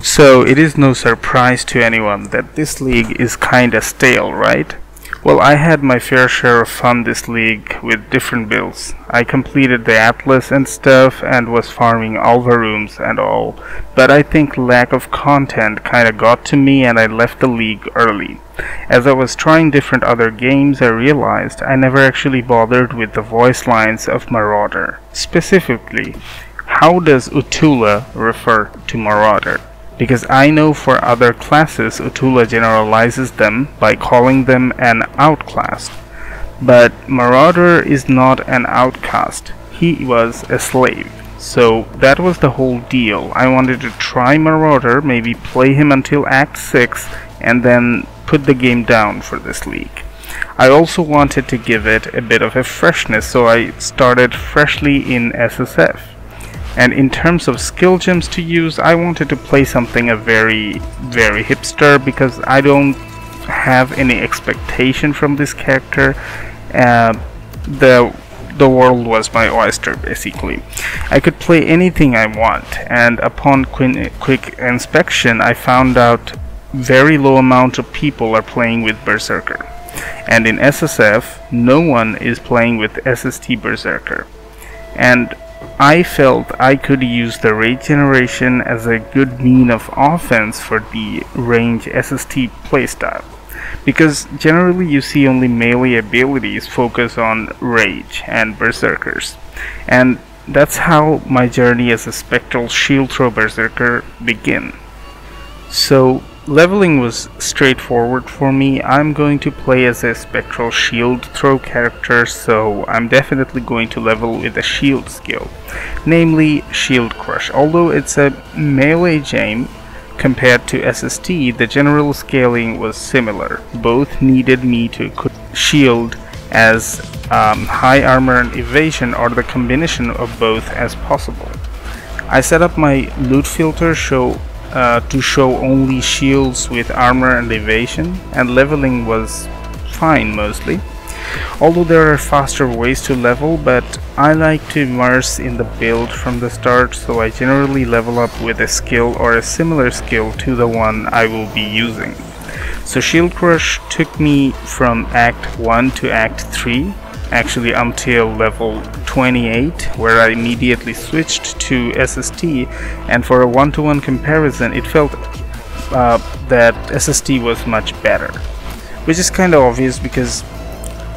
So it is no surprise to anyone that this league is kinda stale, right? Well, I had my fair share of fun this league with different builds. I completed the Atlas and stuff and was farming Alva rooms and all, but I think lack of content kinda got to me and I left the league early. As I was trying different other games, I realized I never actually bothered with the voice lines of Marauder. Specifically, how does Utula refer to Marauder? Because I know for other classes Utula generalizes them by calling them an outclass. But Marauder is not an outcast. He was a slave. So that was the whole deal. I wanted to try Marauder, maybe play him until Act 6, and then put the game down for this league. I also wanted to give it a bit of a freshness, so I started freshly in SSF. And in terms of skill gems to use, I wanted to play something very hipster because I don't have any expectation from this character. The world was my oyster basically. I could play anything I want, and upon quick inspection I found out very low amount of people are playing with Berserker. And in SSF, no one is playing with SST Berserker. And I felt I could use the rage generation as a good mean of offense for the range SST playstyle, because generally you see only melee abilities focus on rage and berserkers, and that's how my journey as a Spectral shield throw berserker began. So leveling was straightforward for me. I'm going to play as a Spectral shield throw character, so I'm definitely going to level with a shield skill, namely Shield Crush. Although it's a melee gem compared to SST, the general scaling was similar. Both needed me to shield as high armor and evasion, or the combination of both as possible. I set up my loot filter to show only shields with armor and evasion, and leveling was fine mostly. Although there are faster ways to level, but I like to immerse in the build from the start, so I generally level up with a skill or a similar skill to the one I will be using. So Shield Crush took me from Act 1 to Act 3, actually until level 28, where I immediately switched to SST, and for a one-to-one comparison it felt that SST was much better, which is kind of obvious because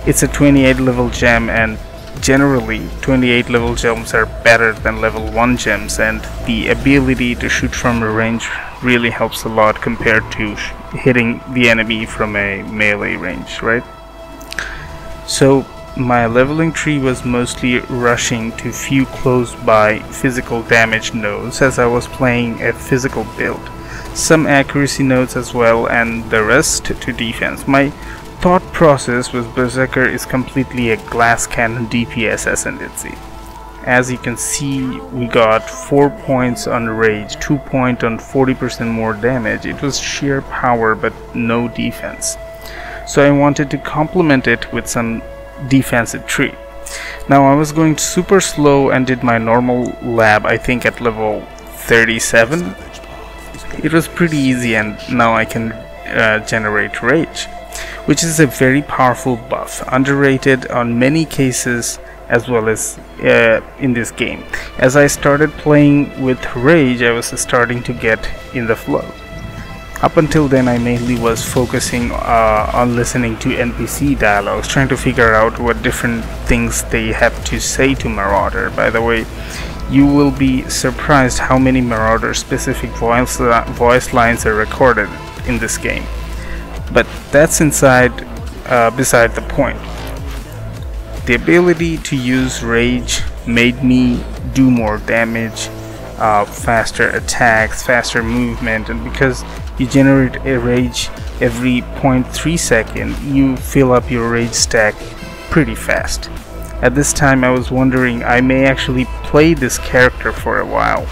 it's a 28 level gem, and generally 28 level gems are better than level 1 gems, and the ability to shoot from a range really helps a lot compared to hitting the enemy from a melee range, right? So my leveling tree was mostly rushing to few close by physical damage nodes, as I was playing a physical build, some accuracy nodes as well, and the rest to defense. My thought process with Berserker is completely a glass cannon DPS ascendancy. As you can see, we got 4 points on rage, 2 points on 40% more damage. It was sheer power but no defense. So I wanted to complement it with some defensive tree. Now I was going super slow and did my normal lab, I think at level 37. It was pretty easy, and now I can generate rage, which is a very powerful buff, underrated on many cases as well as in this game. As I started playing with rage, I was starting to get in the flow. Up until then, I mainly was focusing on listening to NPC dialogues, trying to figure out what different things they have to say to Marauder. By the way, you will be surprised how many Marauder specific voice lines are recorded in this game. But that's beside the point. The ability to use rage made me do more damage, faster attacks, faster movement, and because you generate a rage every 0.3 second, you fill up your rage stack pretty fast. At this time I was wondering I may actually play this character for a while.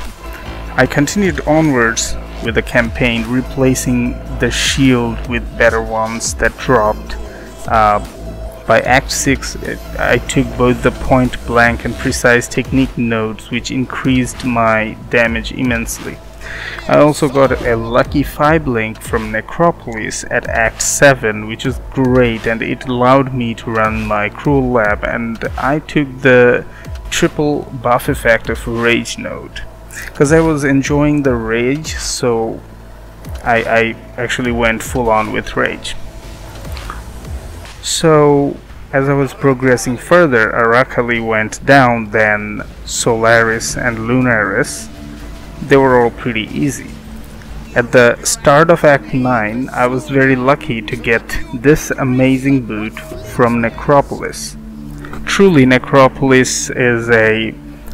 I continued onwards with the campaign, replacing the shield with better ones that dropped. By Act 6 I took both the point blank and precise technique nodes, which increased my damage immensely. I also got a lucky 5 link from Necropolis at Act 7, which is great, and it allowed me to run my Cruel Lab, and I took the triple buff effect of Rage node because I was enjoying the Rage, so I actually went full on with Rage. So as I was progressing further, Aracali went down, then Solaris and Lunaris. They were all pretty easy. At the start of Act 9, I was very lucky to get this amazing boot from Necropolis. Truly, Necropolis is a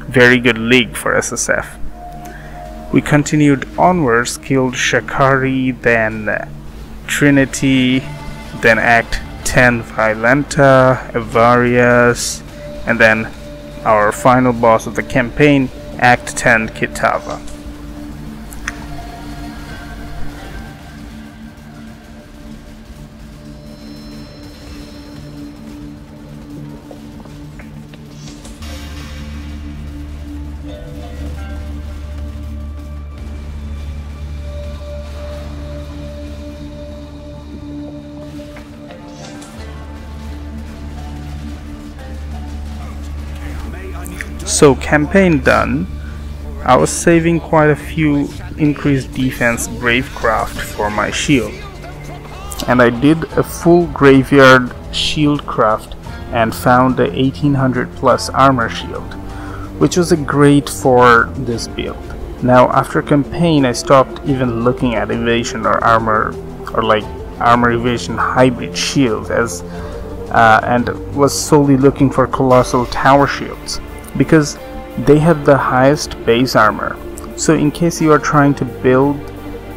very good league for SSF. We continued onwards, killed Shakari, then Trinity, then Act 10 Violenta, Avarias, and then our final boss of the campaign, Act 10 Kitava. So campaign done, I was saving quite a few increased defense Bravecraft for my shield, and I did a full graveyard shield craft and found a 1800 plus armor shield, which was a great for this build. Now after campaign I stopped even looking at evasion or armor, or like armor evasion hybrid shields and was solely looking for colossal tower shields, because they had the highest base armor. So in case you are trying to build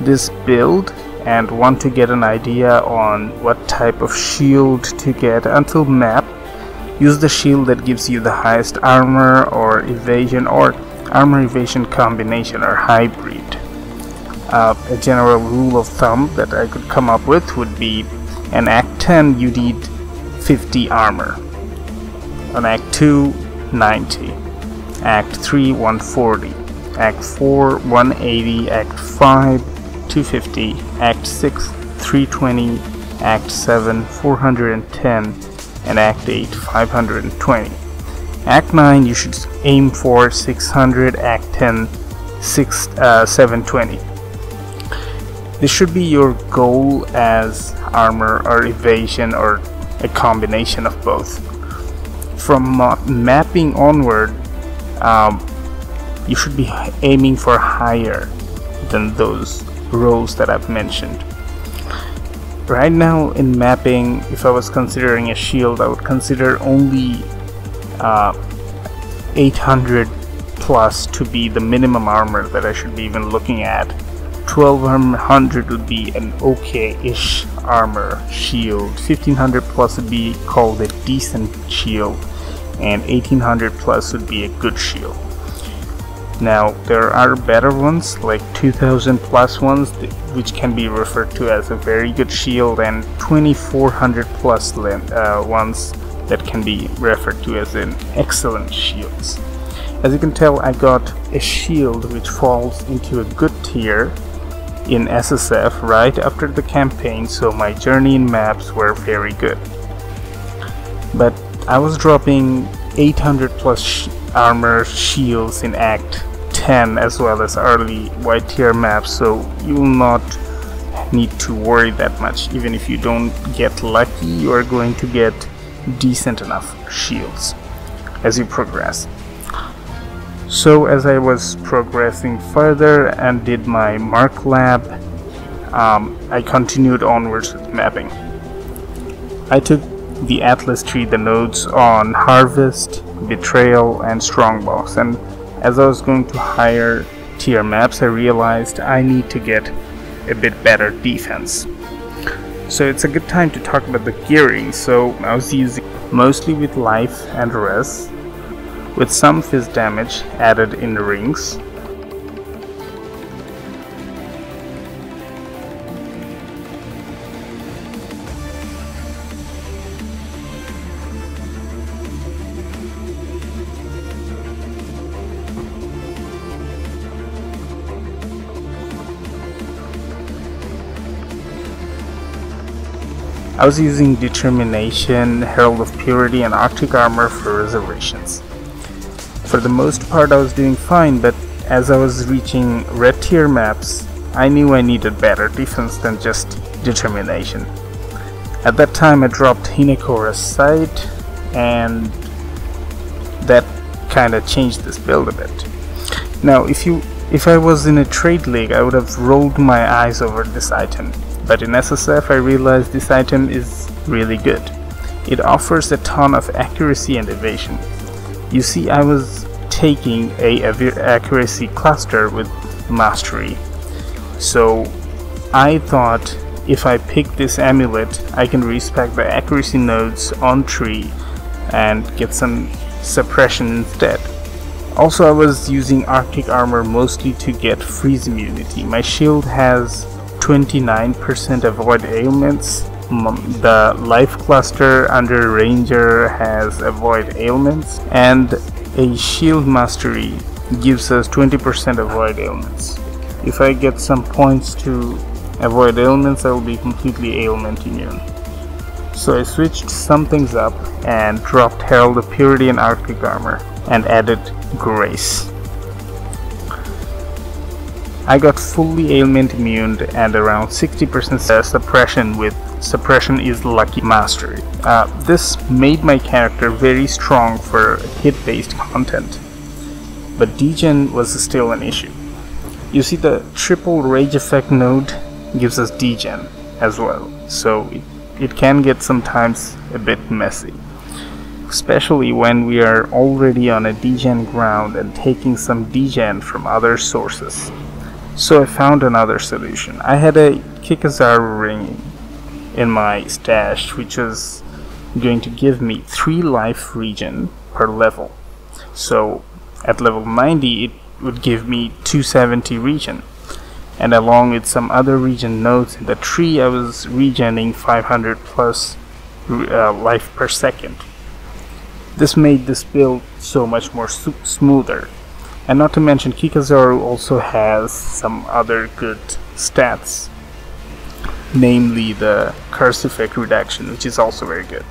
this build and want to get an idea on what type of shield to get until map, use the shield that gives you the highest armor or evasion or armor evasion combination or hybrid. A general rule of thumb that I could come up with would be in Act 10 you need 50 armor, on Act 2 90, Act 3 140, Act 4 180, Act 5 250, Act 6 320, Act 7 410, and Act 8 520. Act 9 you should aim for 600, Act 10 720. This should be your goal as armor or evasion or a combination of both. From mapping onward, you should be aiming for higher than those rows that I've mentioned. Right now in mapping, if I was considering a shield, I would consider only 800 plus to be the minimum armor that I should be even looking at. 1200 would be an okay-ish armor shield, 1500 plus would be called a decent shield, and 1800 plus would be a good shield. Now there are better ones like 2000 plus ones which can be referred to as a very good shield, and 2400 plus ones that can be referred to as an excellent shields. As you can tell, I got a shield which falls into a good tier in SSF right after the campaign, so my journey in maps were very good. But I was dropping 800 plus armor shields in Act 10 as well as early white tier maps, so you will not need to worry that much. Even if you don't get lucky, you are going to get decent enough shields as you progress. So as I was progressing further and did my Mark Lab, I continued onwards with mapping. I took the Atlas tree, the nodes on Harvest, Betrayal, and Strongbox, and as I was going to higher tier maps, I realized I need to get a bit better defense. So it's a good time to talk about the gearing. So I was using mostly with life and res, with some fizz damage added in the rings. I was using Determination, Herald of Purity, and Arctic Armor for reservations. For the most part I was doing fine, but as I was reaching red tier maps, I knew I needed better defense than just Determination. At that time I dropped Hinekora's Sight, and that kinda changed this build a bit. Now if I was in a trade league, I would have rolled my eyes over this item, but in SSF I realized this item is really good. It offers a ton of accuracy and evasion. You see, I was taking a accuracy cluster with mastery, so I thought if I pick this amulet I can respec the accuracy nodes on tree and get some suppression instead. Also, I was using Arctic Armor mostly to get freeze immunity. My shield has 29% avoid ailments. The life cluster under Ranger has avoid ailments, and a shield mastery gives us 20% avoid ailments. If I get some points to avoid ailments, I will be completely ailment immune. So I switched some things up and dropped Herald of Purity and Arctic Armor and added Grace. I got fully ailment immune and around 60% suppression with Suppression is Lucky Mastery. This made my character very strong for hit-based content, but degen was still an issue. You see, the triple rage effect node gives us degen as well, so it can get sometimes a bit messy, especially when we are already on a degen ground and taking some degen from other sources. So I found another solution. I had a Kikazaru ring in my stash, which was going to give me 3 life regen per level. So at level 90 it would give me 270 regen, and along with some other regen nodes in the tree I was regening 500 plus life per second. This made this build so much more smoother. And not to mention, Kikazaru also has some other good stats, namely the curse effect reduction, which is also very good.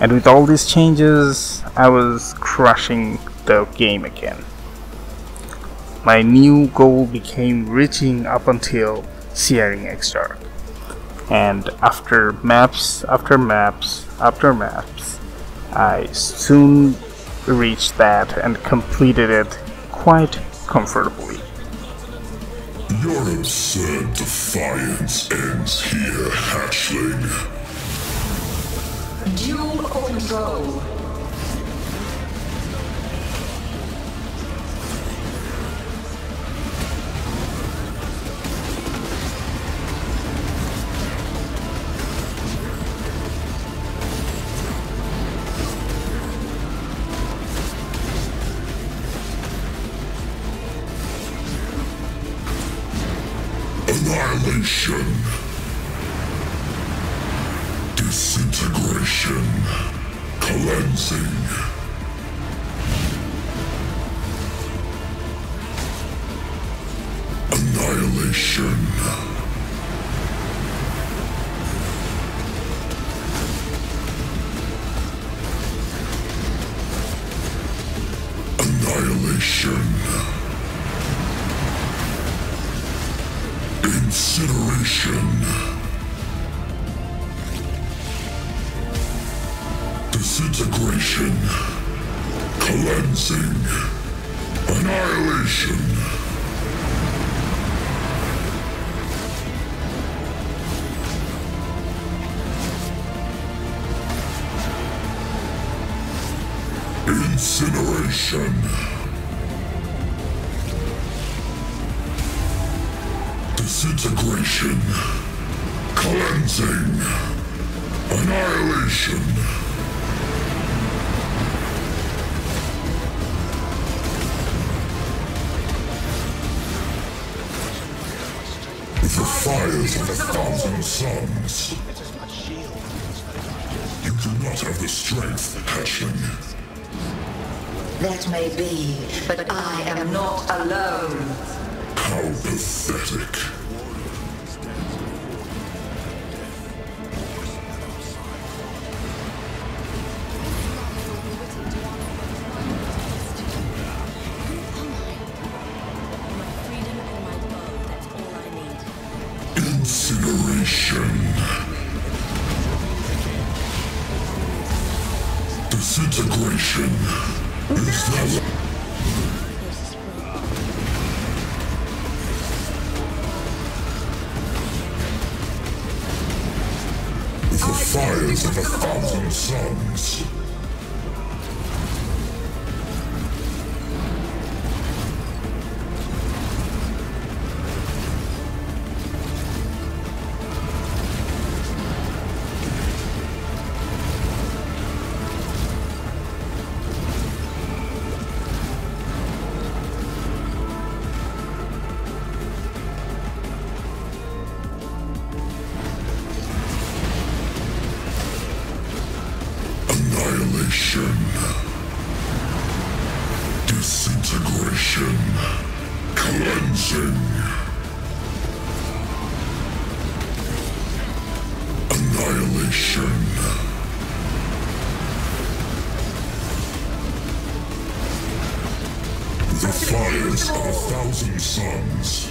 And with all these changes, I was crushing the game again. My new goal became reaching up until Searing Exarch. And after maps after maps after maps, I soon reached that and completed it quite comfortably. Your absurd defiance ends here, hatchling. Duel or control? Annihilation. Disintegration. Cleansing. Annihilation. Annihilation. Incineration. Disintegration. Cleansing. Annihilation. Incineration. Disintegration. Cleansing. Annihilation. The fires of 1,000 suns. You do not have the strength, hatchling. That may be, but I am not alone. How pathetic. Incineration. Disintegration. Is that... The fires of 1,000 suns. Annihilation. Disintegration. Cleansing. Annihilation. The fires of 1,000 suns.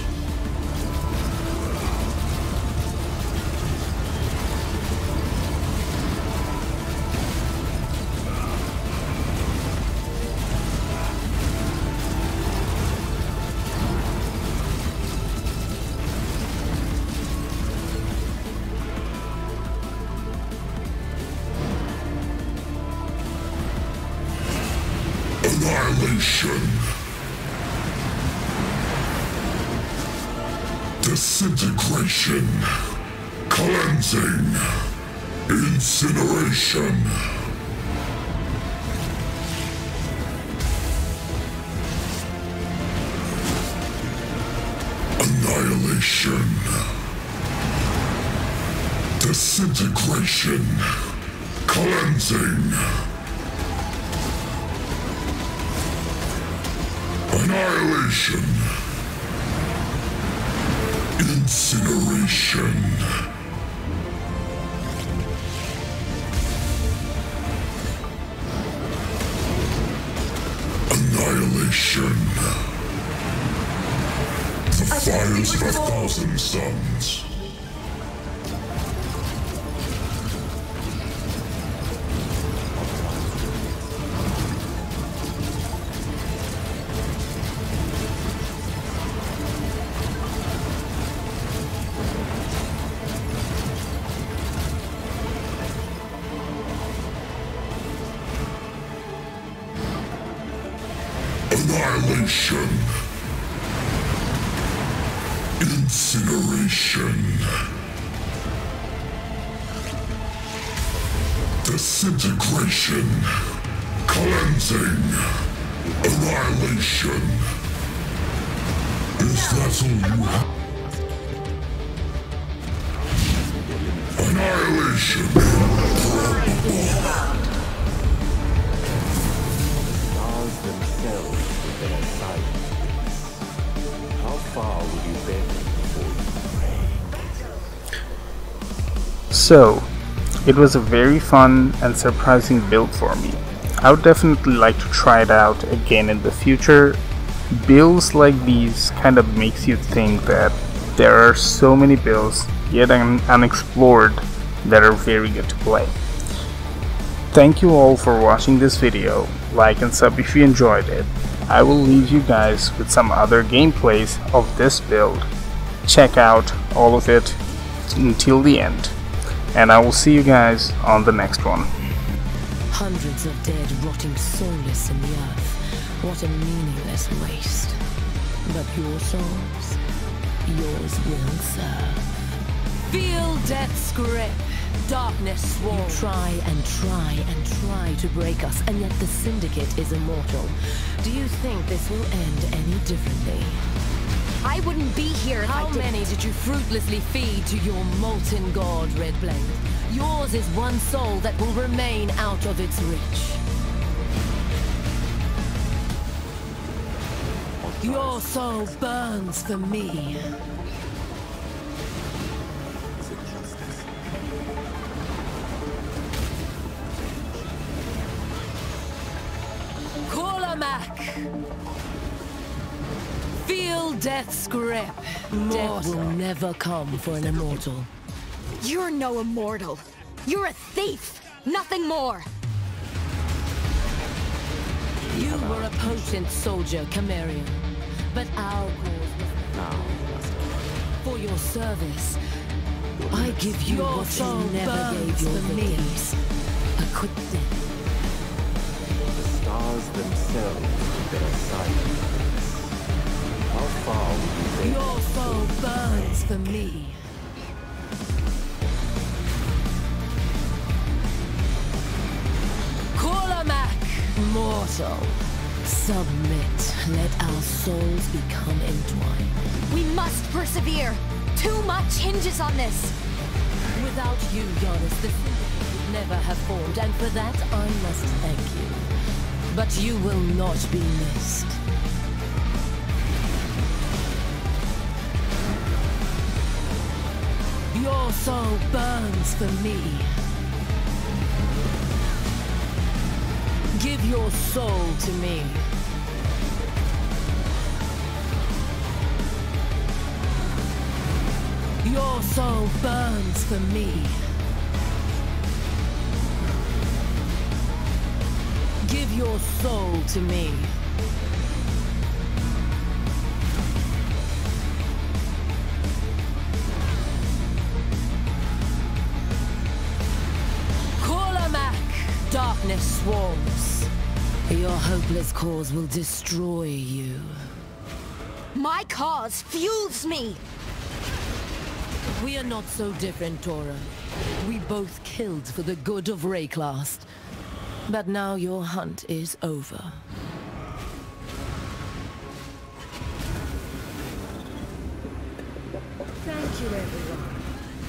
Annihilation. Disintegration. Cleansing. Incineration. Annihilation. Disintegration. Cleansing. Annihilation. Incineration. Annihilation. The fires of 1,000 suns. Annihilation. Incineration. Disintegration. Cleansing. Annihilation. Is that all you have? Annihilation. Themselves with their sight. How far would you bend before you pray? So, it was a very fun and surprising build for me. I would definitely like to try it out again in the future. Builds like these kind of makes you think that there are so many builds yet unexplored that are very good to play. Thank you all for watching this video. Like and sub if you enjoyed it. I will leave you guys with some other gameplays of this build. Check out all of it until the end. And I will see you guys on the next one. Hundreds of dead rotting soulless in the earth. What a meaningless waste. But your souls, yours will serve. Feel death's grip. Darkness swarm. You try and try and try to break us, and yet the Syndicate is immortal. Do you think this will end any differently? I wouldn't be here if I didn't. How many did you fruitlessly feed to your molten god, Redblade? Yours is one soul that will remain out of its reach. Your soul burns for me. Feel Death's grip. Death will never come for an immortal. You're no immortal. You're a thief. Nothing more. You were a potent soldier, Camarian. But our cause was Now, for your service. I give you Your what soul you never burns gave your for me. victims. A quick death. the stars themselves bear silence. How far will you take? Your soul burns for me. Kolamak, mortal. Submit. Let our souls become entwined. We must persevere. Too much hinges on this. Without you, Giannis, the Syndicate would never have formed, and for that I must thank you. But you will not be missed. Your soul burns for me. Give your soul to me. Your soul burns for me. Give your soul to me. Kolamak, darkness swarms. Your hopeless cause will destroy you. My cause fuels me. We are not so different, Tora. We both killed for the good of Rayclast. But now your hunt is over. Thank you, everyone,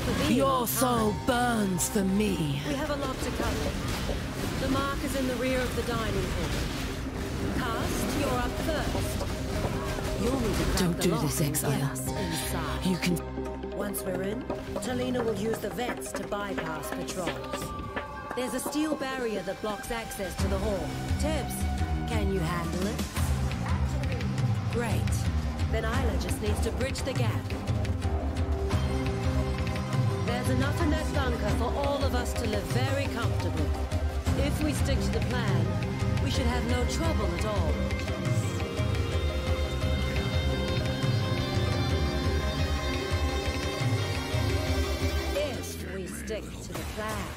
for being Your on soul time. burns for me. We have a lot to cover. The mark is in the rear of the dining hall. Cast, you're up first. You'll need to crack Don't the do lock this, and Exile. get us inside. You can... Once we're in, Talina will use the vents to bypass patrols. There's a steel barrier that blocks access to the hall. Tibbs, can you handle it? Great. Then Isla just needs to bridge the gap. There's enough in that bunker for all of us to live very comfortably. If we stick to the plan, we should have no trouble at all. If we stick to the plan.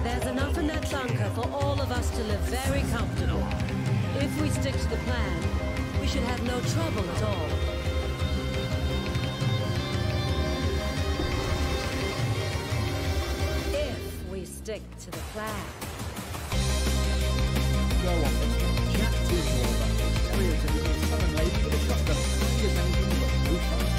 There's enough in that bunker for all of us to live very comfortable. If we stick to the plan, we should have no trouble at all. If we stick to the plan. Go on, then. Chat to more about this. Areas of the southern lady with a shotgun. She is anything but no fast.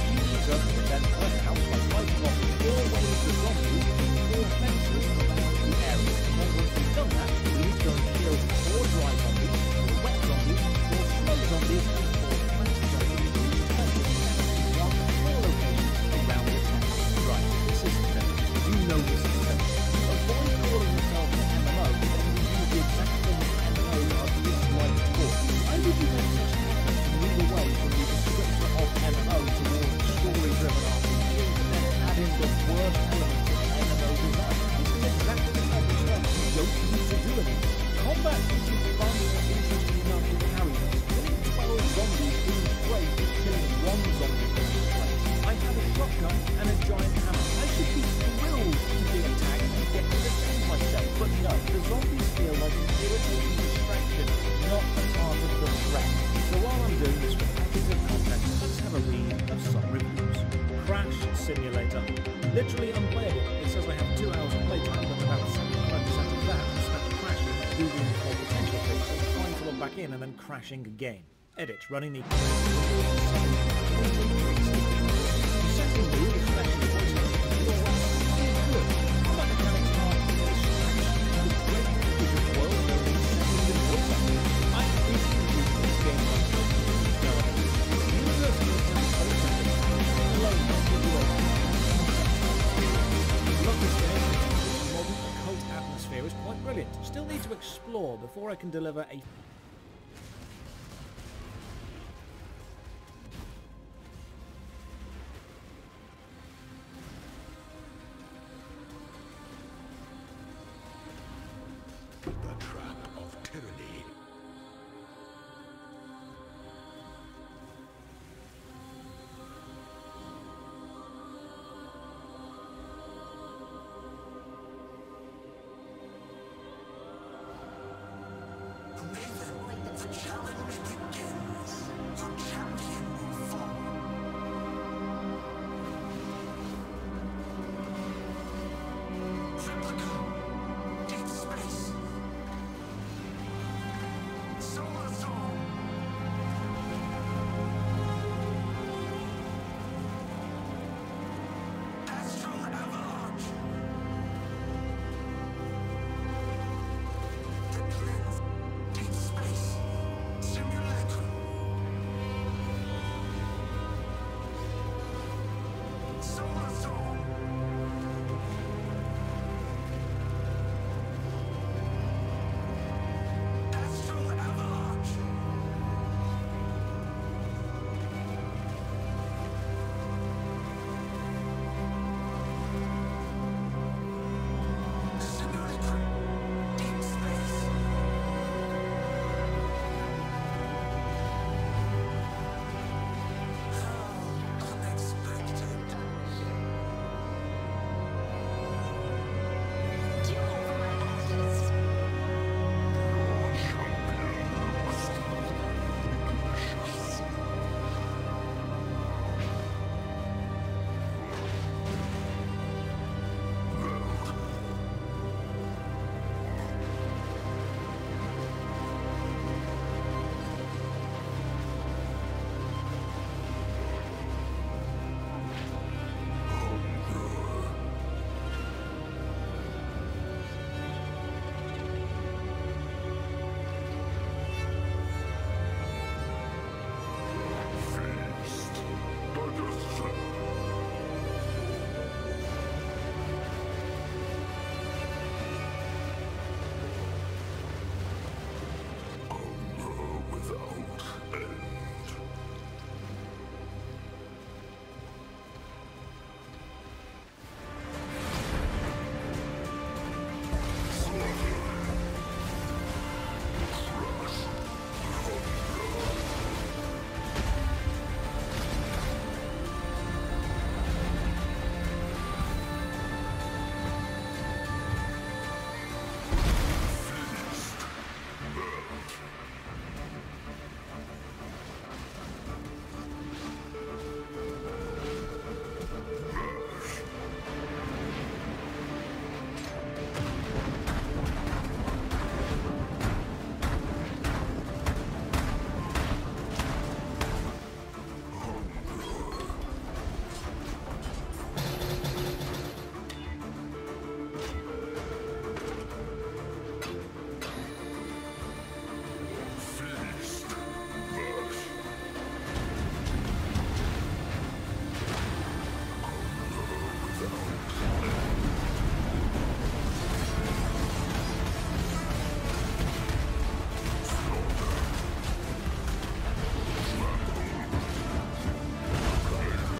She needs us to defend her house by fighting off 4 waves of zombies, 4 fences around the area. And once we've done that, we need to go and kill 4 dry zombies, 4 wet zombies, 4 slow zombies, and 4 crunchy zombies. There are 4 locations around the town. Right, this is the center. You know this is the center. Avoid calling yourself an MMO, because you will do the exact thing that MMOs are used to like shotgun and a giant hammer. I should be thrilled to be attacked and get to defend myself, but no, the zombies feel like an irritating distraction, not a part of the threat. So while I'm doing this for packets of content, let's have a read of some reviews. Crash Simulator. Literally unplayable. It says I have 2 hours of playtime, but about 75% of that is spent crashing, googling for potential fixes, trying to log back in and then crashing again. Edit. Running the second move, especially voice is good. Combat mechanics are strange and great packages of world building setting and voice acting. I instantly use this game on University of alone must give you a love this game. This modern occult atmosphere is quite brilliant. Still need to explore before I can deliver a The trap of tyranny. Maven,